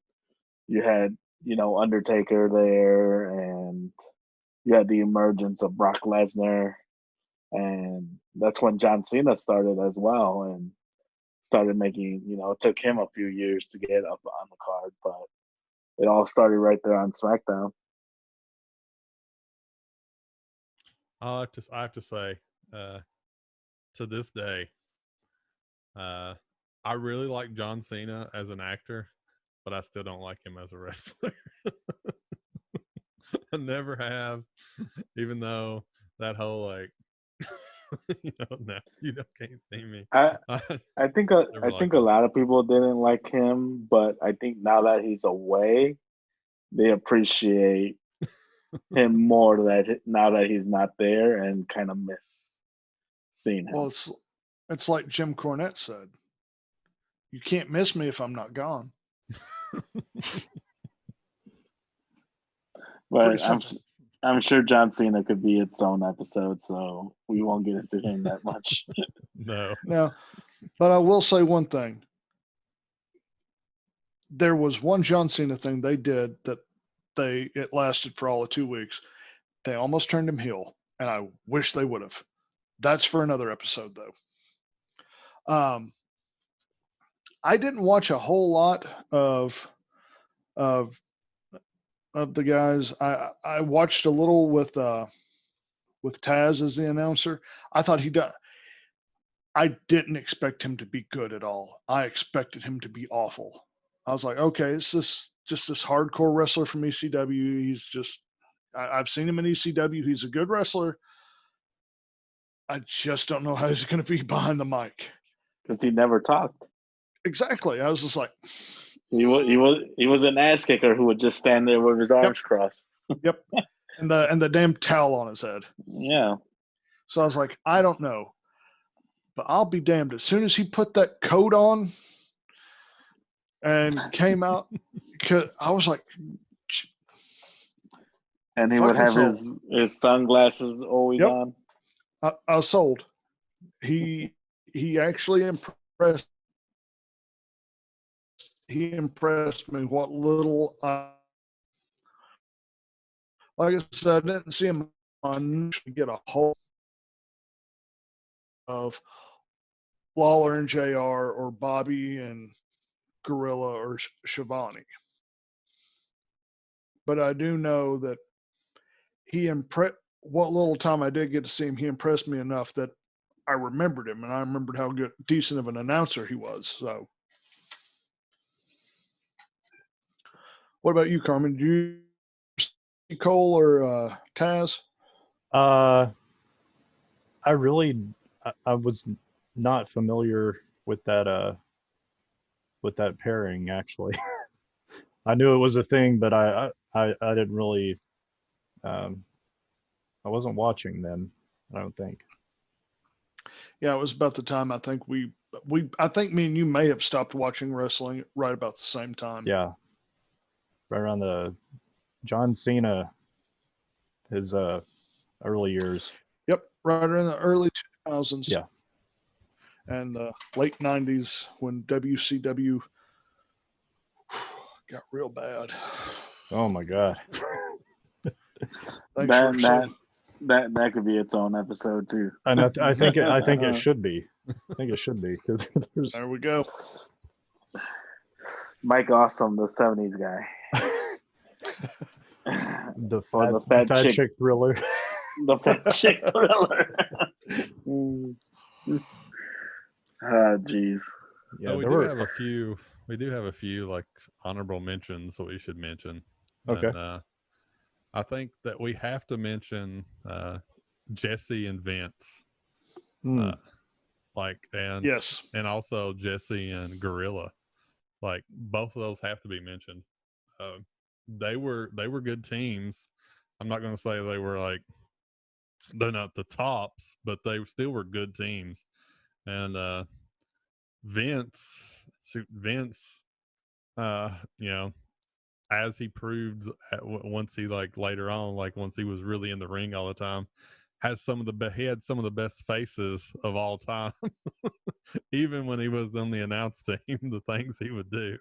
you had, Undertaker there, and you had the emergence of Brock Lesnar, and that's when John Cena started as well, and started making, it took him a few years to get up on the card, but it all started right there on SmackDown.
I have to say, to this day, I really like John Cena as an actor, but I still don't like him as a wrestler. I never have, even though that whole like, now can't see me.
I think a lot of people didn't like him, but I think now that he's away, they appreciate him more now that he's not there, and kind of miss seeing him.
Well, it's like Jim Cornette said, you can't miss me if I'm not gone.
But I'm sure John Cena could be its own episode, so we won't get into him that much.
No.
But I will say one thing. There was one John Cena thing they did that it lasted for all of 2 weeks. They almost turned him heel, and I wish they would have. That's for another episode, though. I didn't watch a whole lot of the guys. I watched a little with Taz as the announcer. I thought I didn't expect him to be good at all. I expected him to be awful. I was like, okay, it's just this hardcore wrestler from ECW. He's just, I've seen him in ECW. He's a good wrestler. I just don't know how he's going to be behind the mic.
Because he never talked.
Exactly. I was just like,
He was an ass kicker who would just stand there with his arms crossed.
Yep. And the damn towel on his head.
Yeah.
So I was like, I don't know. But I'll be damned. As soon as he put that coat on and came out, cause I was like,
and he would have
sold.
his sunglasses always on.
I was sold. He actually impressed. He impressed me. What little, like I said, I didn't see him get a hold of Lawler and JR or Bobby and Gorilla or Shivani. But I do know that what little time I did get to see him, he impressed me enough that I remembered him, and I remembered how decent of an announcer he was. So, what about you, Carman? Did you see Cole or Taz?
I was not familiar with that pairing actually. I knew it was a thing, but I didn't really. I wasn't watching then. I don't think.
Yeah, it was about the time I think I think me and you may have stopped watching wrestling right about the same time.
Yeah, right around the John Cena, his early years.
Yep, right around the early 2000s.
Yeah,
and the late 90s when WCW got real bad.
Oh my God.
That could be its own episode too.
And I think it should be. I think it should be because
there we go.
Mike Awesome, the '70s guy.
the fat chick thriller.
The fat chick thriller. Jeez.
Yeah, we do have a few. We do have a few like honorable mentions that we should mention.
Okay.
And, I think that we have to mention Jesse and Vince.
Yes.
And also Jesse and Gorilla. Like both of those have to be mentioned. They were good teams. I'm not going to say they're not the tops, but they still were good teams. And Vince, as he proved once he later on, once he was really in the ring all the time, he had some of the best faces of all time. Even when he was on the announce team, the things he would do.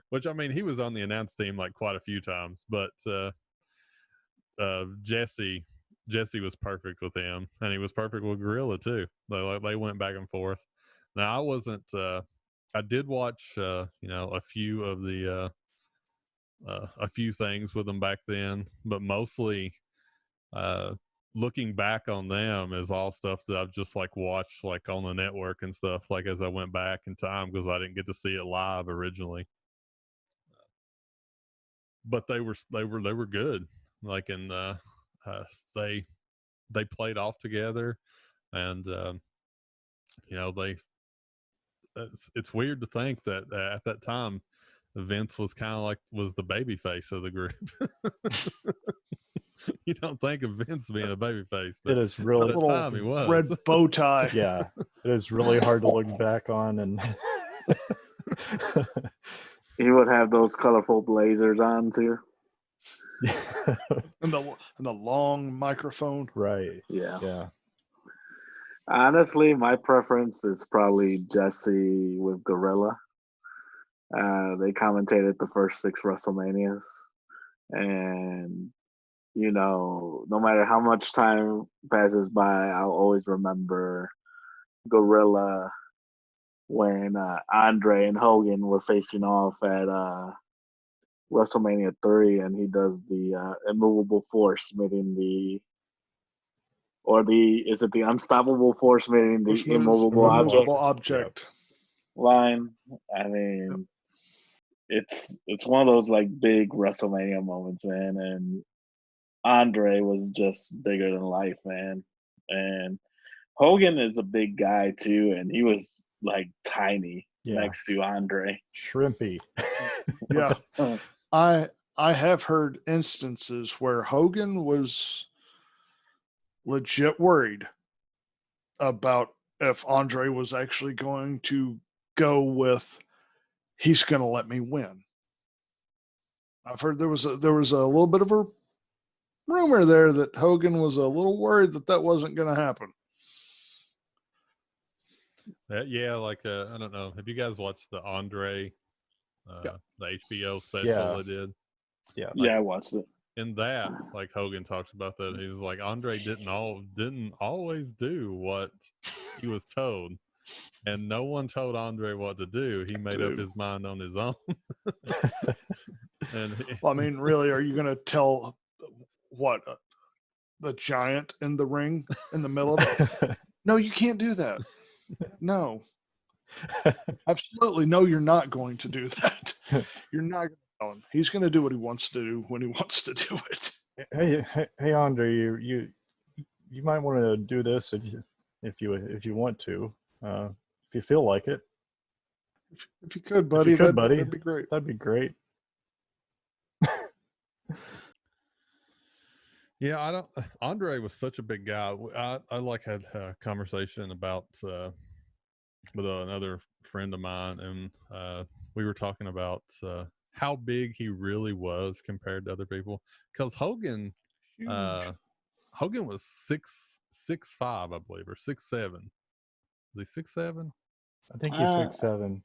Which, I mean, he was on the announce team quite a few times, but Jesse was perfect with him, and he was perfect with Gorilla too. They went back and forth. Now I wasn't. I did watch a few of the a few things with them back then, but mostly looking back on them is all stuff that I've just watched on the network and stuff as I went back in time because I didn't get to see it live originally. But they were good. They played off together, and it's weird to think that at that time Vince was kind of was the baby face of the group. You don't think of Vince being a baby face, but
it is really
at the time he was.
Red bow tie.
Yeah, it is really hard to look back on, and
he would have those colorful blazers on too.
and the long microphone.
Right.
Yeah. Honestly, my preference is probably Jesse with Gorilla. They commentated the first 6 WrestleManias, and no matter how much time passes by, I'll always remember Gorilla when Andre and Hogan were facing off at WrestleMania 3, and he does the immovable force meeting the unstoppable force meeting the immovable
object
line. I mean, it's one of those big WrestleMania moments, man, and Andre was just bigger than life, man. And Hogan is a big guy too, and he was tiny. next to Andre.
Shrimpy.
Yeah. I have heard instances where Hogan was legit worried about if Andre was actually going to go with he's going to let me win. I've heard there was a little bit of a rumor there that Hogan was a little worried that wasn't going to happen.
Yeah, like I don't know. Have you guys watched the Andre,
Yeah.
the HBO special they did?
Yeah.
Yeah, I watched it.
In that, like Hogan talks about that, he was like Andre didn't always do what he was told, and no one told Andre what to do. He made up his mind on his own. And
Well, I mean, really, are you going to tell what the giant in the ring in the middle of it? No, you can't do that. No, absolutely no. You're not going to do that. You're not going to tell him. He's going to do what he wants to do when he wants to do it.
Hey, Andre, you might want to do this if you want to, if you feel like it.
If you could, buddy, that'd be great.
That'd be great.
yeah, Andre was such a big guy. I like had a conversation about with another friend of mine, and we were talking about how big he really was compared to other people. Because Hogan was 6'5", I believe, or 6'7". Is he 6'7"?
I think he's 6'7".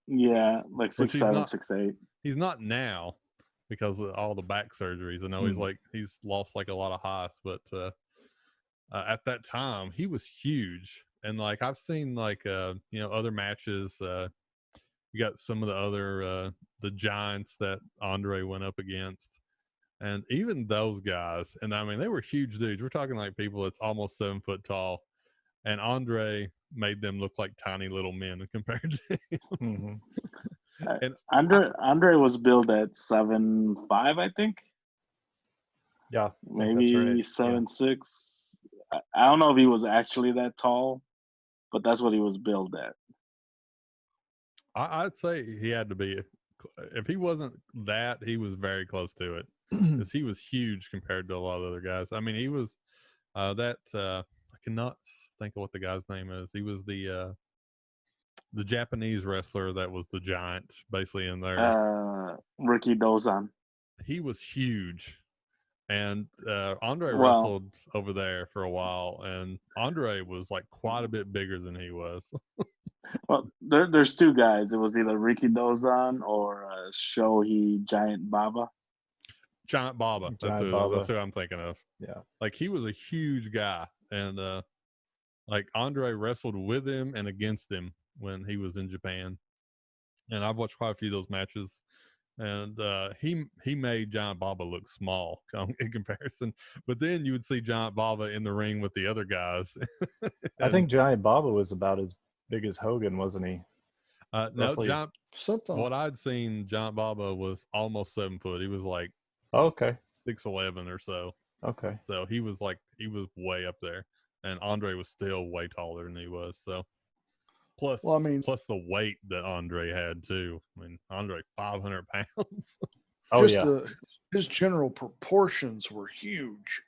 Yeah, like 6'7", 6'8".
He's not now because of all the back surgeries. I know he's lost like a lot of height, but at that time he was huge. And like I've seen like other matches. You got some of the other the giants that Andre went up against, and even those guys. And I mean, they were huge dudes. We're talking like people that's almost 7 foot tall, and Andre made them look like tiny little men compared to him.
Mm-hmm.
And Andre was billed at 7'5", I think.
Yeah,
maybe
right.
7'6". I don't know if he was actually that tall, but that's what he was billed at.
I'd say he had to be. If he wasn't that, he was very close to it because he was huge compared to a lot of other guys. I mean, he was I cannot think of what the guy's name is. He was the Japanese wrestler that was the giant, basically in there.
Ricky Dozan.
He was huge, and Andre wrestled over there for a while, and Andre was like quite a bit bigger than he was.
Well, there's two guys. It was either Ricky Dozan or Shohei Giant Baba.
Giant Baba. That's who I'm thinking of.
Yeah.
Like he was a huge guy, and like Andre wrestled with him and against him when he was in Japan. And I've watched quite a few of those matches, and he made Giant Baba look small in comparison. But then you would see Giant Baba in the ring with the other guys.
I think Giant Baba was about as big as Hogan, wasn't he?
No, what I'd seen, Giant Baba was almost 7 foot. He was like 6'11" or so.
Okay.
So he was way up there, and Andre was still way taller than he was. So plus the weight that Andre had too. I mean, Andre 500 pounds.
His general proportions were huge.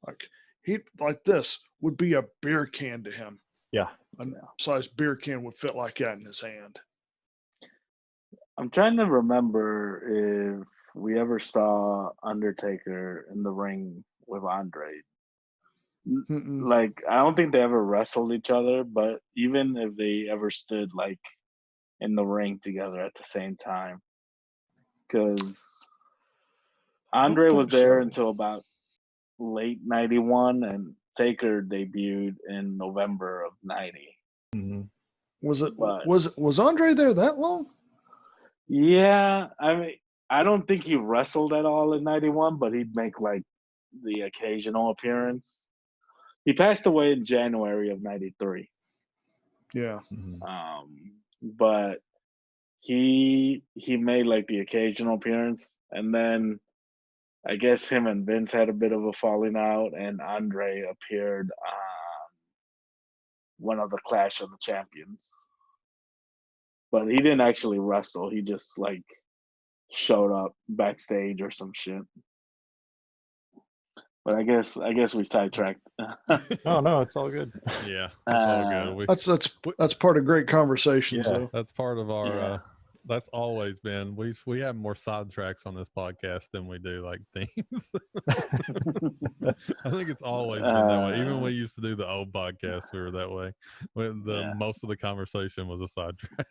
Like this would be a beer can to him.
Yeah.
A sized beer can would fit like that in his hand.
I'm trying to remember if we ever saw Undertaker in the ring with Andre. Like, I don't think they ever wrestled each other, but even if they ever stood like in the ring together at the same time, because Andre was there until about late 91, and Taker debuted in November of 90.
Mm-hmm.
Was Andre there that long?
Yeah, I mean, I don't think he wrestled at all in 91, but he'd make like the occasional appearance. He passed away in January of 93.
Yeah.
But he made like the occasional appearance, and then I guess him and Vince had a bit of a falling out, and Andre appeared on one of the Clash of the Champions. but he didn't actually wrestle. He just like showed up backstage or some shit. But I guess we sidetracked.
No, it's all good.
Yeah, it's all good.
That's part of great conversations,
Yeah.
though.
That's part of our.
Yeah.
That's always been. We have more sidetracks on this podcast than we do like themes. I think it's always been that way. Even when we used to do the old podcast, we were that way. When most of the conversation was a sidetrack.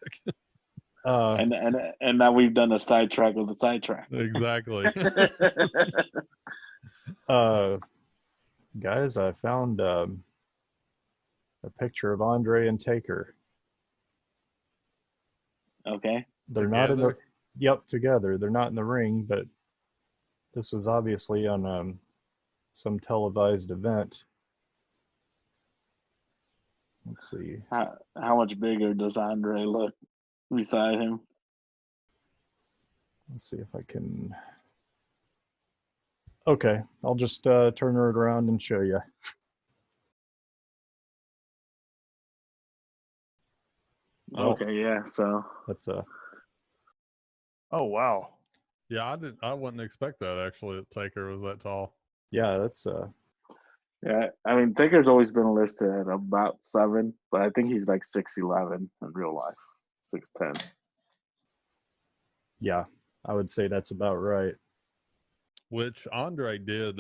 And now we've done a sidetrack of the sidetrack.
Exactly.
Guys, I found a picture of Andre and Taker.
Okay.
They're not in the together. They're not in the ring, but this was obviously on some televised event. Let's see.
How much bigger does Andre look beside him?
Let's see if I can. Okay, I'll just turn it around and show you.
Okay, yeah. So
that's
Oh wow.
Yeah, I wouldn't expect that actually. That Taker was that tall.
Yeah, that's
yeah. I mean, Taker's always been listed at about 7, but I think he's like 6'11" in real life, 6'10".
Yeah, I would say that's about right.
Which Andre did.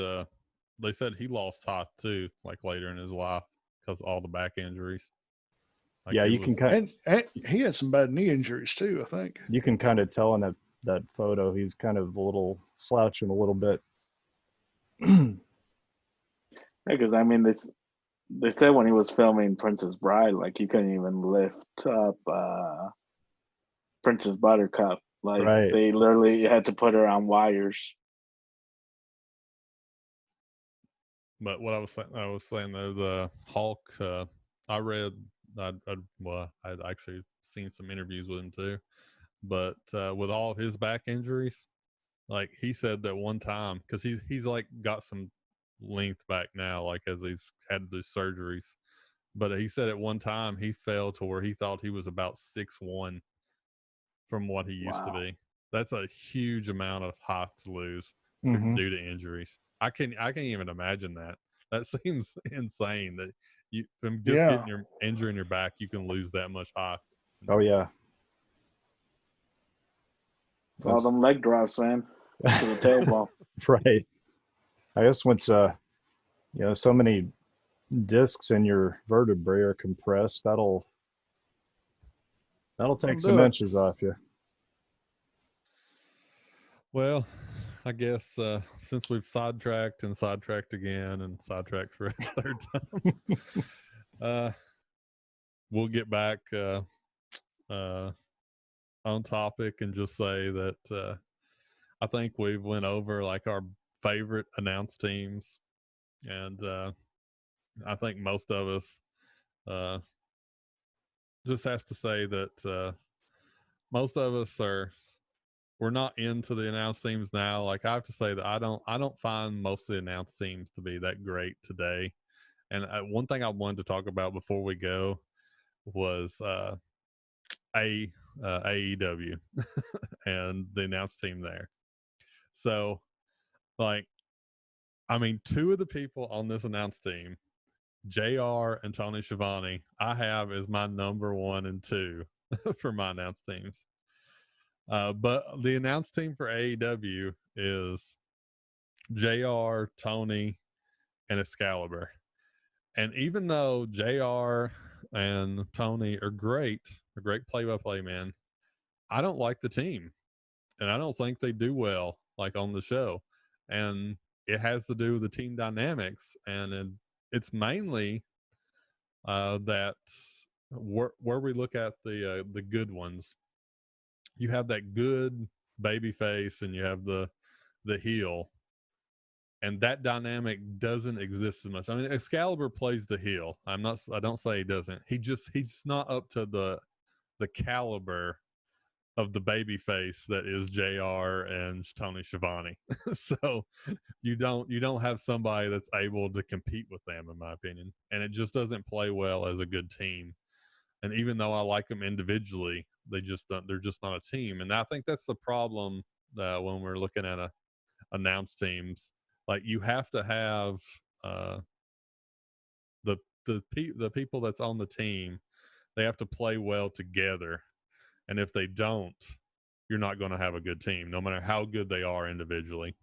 They said he lost height too, like later in his life because of all the back injuries. Like
yeah, you can kind
and he had some bad knee injuries too, I think.
You can kind of tell in that photo he's kind of a little slouching a little bit.
Yeah, because I mean, they said when he was filming Princess Bride, like he couldn't even lift up Princess Buttercup. Like
Right.
They literally had to put her on wires.
But what I was saying though, the Hulk. I'd actually seen some interviews with him too, but with all of his back injuries, like he said that one time, because he's like got some length back now, like as he's had those surgeries. But he said at one time he fell to where he thought he was about 6'1" from what he used to be. That's a huge amount of height to lose due to injuries. I can't even imagine that. That seems insane that you from just getting your injury in your back, you can lose that much height.
Oh yeah.
All them leg drops, man, to the tailbone.
Right. I guess once so many discs in your vertebrae are compressed, that'll take some inches off you.
Well, I guess since we've sidetracked and sidetracked again and sidetracked for a third time, we'll get back on topic and just say that I think we've went over like our favorite announced teams, and I think most of us just has to say that most of us we're not into the announced teams now. Like I have to say that I don't find most of the announced teams to be that great today. And one thing I wanted to talk about before we go was AEW and the announced team there. So, like, I mean, 2 of the people on this announced team, JR and Tony Schiavone, I have as my number 1 and 2 for my announced teams. But the announced team for AEW is JR, Tony, and Excalibur. And even though JR and Tony are great play-by-play men, I don't like the team. And I don't think they do well, like on the show. And it has to do with the team dynamics. And it's mainly that where we look at the good ones, you have that good baby face and you have the heel, and that dynamic doesn't exist as much. I mean, Excalibur plays the heel. I don't say he doesn't. He's not up to the caliber of the baby face that is JR and Tony Schiavone. So you don't have somebody that's able to compete with them, in my opinion. And it just doesn't play well as a good team. And even though I like them individually, they're just not a team. And I think that's the problem when we're looking at announced teams. Like, you have to have the people that's on the team, they have to play well together. And if they don't, you're not going to have a good team, no matter how good they are individually.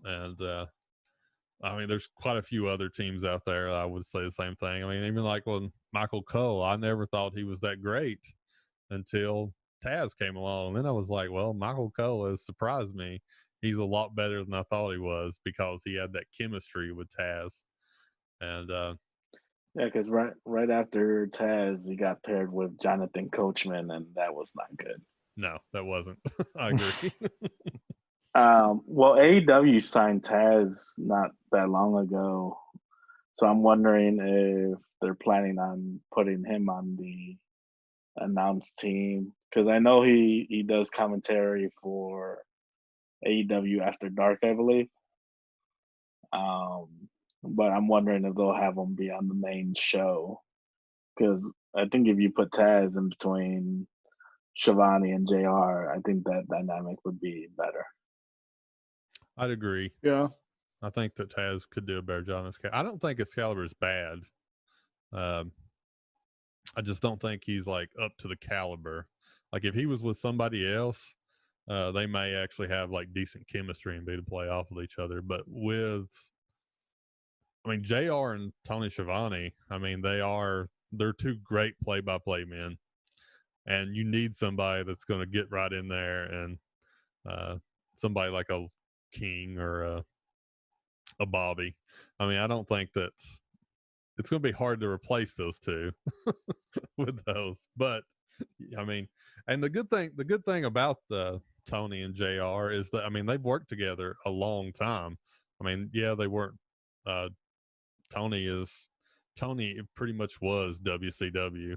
And I mean, there's quite a few other teams out there. I would say the same thing. I mean, even like when Michael Cole, I never thought he was that great until Taz came along. And then I was like, well, Michael Cole has surprised me. He's a lot better than I thought he was, because he had that chemistry with Taz. And
yeah, because right after Taz, he got paired with Jonathan Coachman, and that was not good.
no, that wasn't. I agree.
Well, AEW signed Taz not that long ago, so I'm wondering if they're planning on putting him on the announced team, because I know he does commentary for AEW After Dark, I believe. But I'm wondering if they'll have him be on the main show, because I think if you put Taz in between Shivani and JR, I think that dynamic would be better.
I'd agree.
Yeah.
I think that Taz could do a better job in Excalibur. I don't think Excalibur is bad. I just don't think he's like up to the caliber. Like, if he was with somebody else, they may actually have like decent chemistry and be able to play off of each other. But JR and Tony Schiavone, I mean, they're two great play-by-play men, and you need somebody that's going to get right in there, and somebody like a King or a Bobby. I mean, I don't think that it's going to be hard to replace those two with those. But I mean, and the good thing about Tony and JR is that, I mean, they've worked together a long time. I mean, yeah, they weren't. Tony pretty much was WCW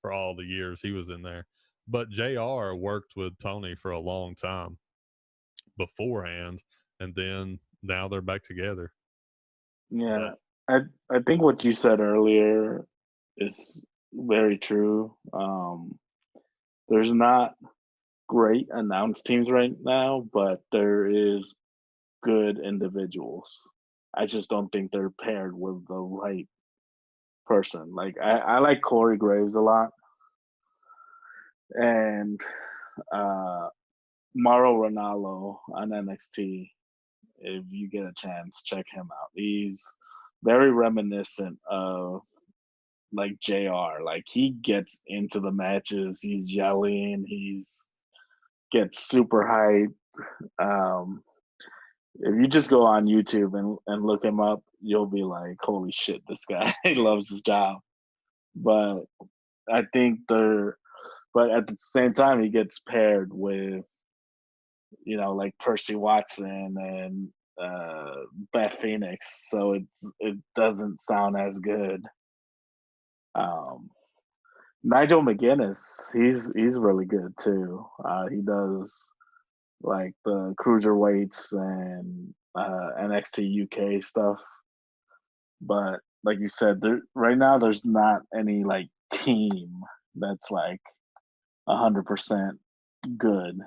for all the years he was in there. But JR worked with Tony for a long time beforehand, and then now they're back together.
Yeah, I think what you said earlier is very true. There's not great announced teams right now, but there is good individuals. I just don't think they're paired with the right person. Like, I like Corey Graves a lot, and Mauro Ranallo on NXT. If you get a chance, check him out. He's very reminiscent of like JR. Like, he gets into the matches, he's yelling, gets super hyped. If you just go on YouTube and look him up, you'll be like, holy shit, this guy loves his job. But I think but at the same time, he gets paired with, like Percy Watson and Beth Phoenix, so it doesn't sound as good. Nigel McGuinness, he's really good too. He does like the cruiserweights and NXT UK stuff. But like you said, right now there's not any like team that's like 100% good.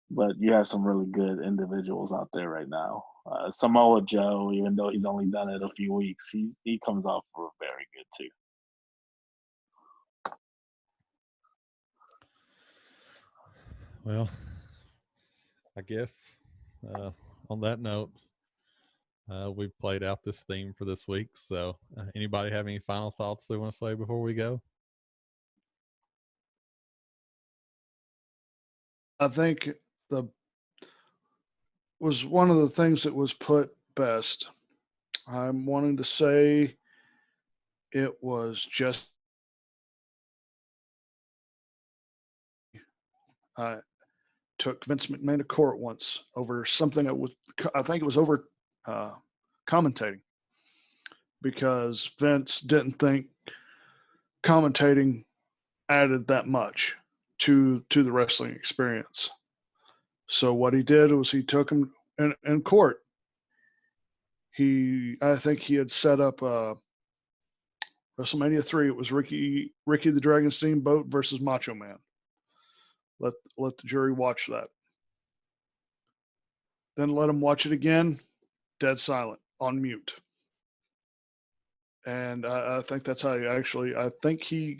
But you have some really good individuals out there right now. Samoa Joe, even though he's only done it a few weeks, he comes off for very good too.
Well, I guess on that note, we've played out this theme for this week. So anybody have any final thoughts they want to say before we go?
I think was one of the things that was put best. I'm wanting to say it was just took Vince McMahon to court once over something that was, I think it was over commentating, because Vince didn't think commentating added that much to the wrestling experience. So what he did was he took him in court. I think he had set up WrestleMania 3, it was Ricky the Dragon Steamboat versus Macho Man. Let the jury watch that. Then let them watch it again, dead silent, on mute. And I think that's how he actually. I think he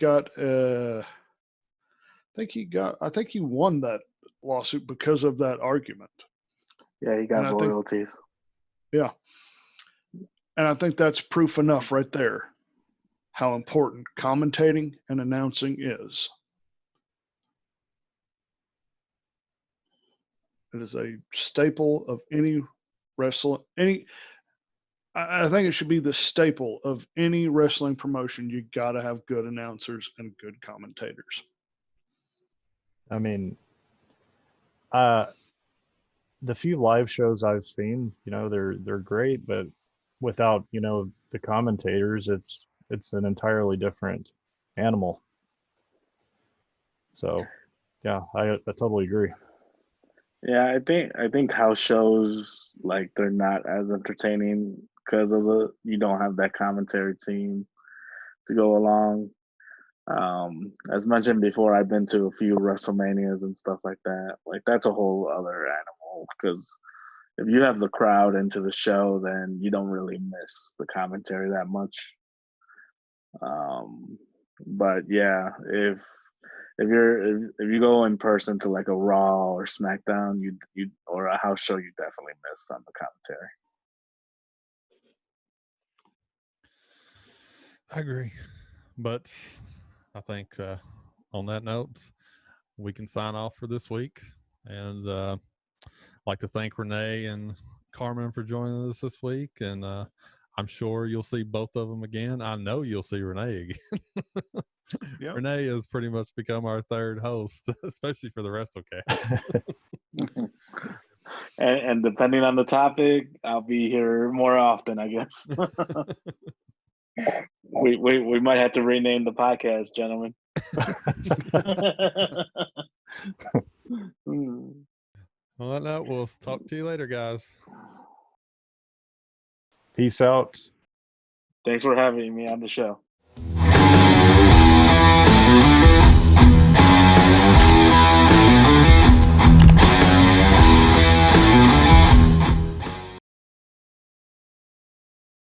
won that lawsuit because of that argument.
Yeah, he got royalties.
Yeah. And I think that's proof enough right there how important commentating and announcing is. It is a staple of any I think it should be the staple of any wrestling promotion. You got to have good announcers and good commentators.
I mean, the few live shows I've seen, they're great, but without, the commentators, it's an entirely different animal. So, yeah, I totally agree.
Yeah, I think house shows, like, they're not as entertaining because of you don't have that commentary team to go along. As mentioned before, I've been to a few WrestleManias and stuff like that. Like, that's a whole other animal, because if you have the crowd into the show, then you don't really miss the commentary that much. But yeah, if you go in person to like a Raw or SmackDown, you or a house show, you definitely miss on the commentary.
I agree, but I think on that note, we can sign off for this week, and I'd like to thank Rene and Carman for joining us this week, and I'm sure you'll see both of them again. I know you'll see Rene again. Yep. Rene has pretty much become our third host, especially for the Wrestlecast.
And depending on the topic, I'll be here more often, I guess. we might have to rename the podcast, gentlemen.
On that note, we'll talk to you later, guys.
Peace out.
Thanks for having me on the show.